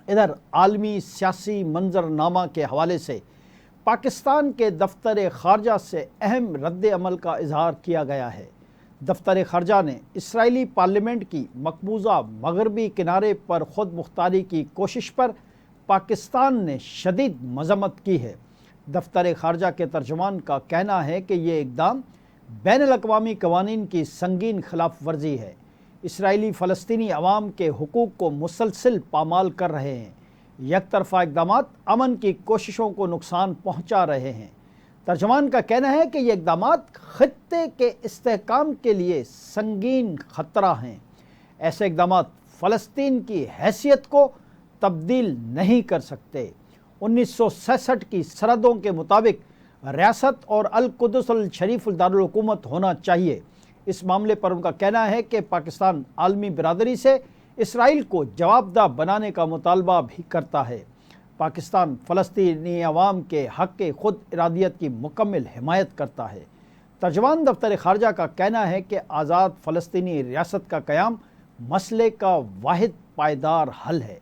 ادھر عالمی سیاسی منظرنامہ کے حوالے سے پاکستان کے دفتر خارجہ سے اہم رد عمل کا اظہار کیا گیا ہے۔ دفتر خارجہ نے اسرائیلی پارلیمنٹ کی مقبوضہ مغربی کنارے پر خود مختاری کی کوشش پر پاکستان نے شدید مذمت کی ہے۔ دفتر خارجہ کے ترجمان کا کہنا ہے کہ یہ اقدام بین الاقوامی قوانین کی سنگین خلاف ورزی ہے۔ اسرائیلی فلسطینی عوام کے حقوق کو مسلسل پامال کر رہے ہیں۔ یک طرفہ اقدامات امن کی کوششوں کو نقصان پہنچا رہے ہیں۔ ترجمان کا کہنا ہے کہ یہ اقدامات خطے کے استحکام کے لیے سنگین خطرہ ہیں۔ ایسے اقدامات فلسطین کی حیثیت کو تبدیل نہیں کر سکتے۔ 1967 کی سرحدوں کے مطابق ریاست اور القدس الشریف دارالحکومت ہونا چاہیے۔ اس معاملے پر ان کا کہنا ہے کہ پاکستان عالمی برادری سے اسرائیل کو جواب دہ بنانے کا مطالبہ بھی کرتا ہے۔ پاکستان فلسطینی عوام کے حق خود ارادیت کی مکمل حمایت کرتا ہے۔ ترجمان دفتر خارجہ کا کہنا ہے کہ آزاد فلسطینی ریاست کا قیام مسئلے کا واحد پائیدار حل ہے۔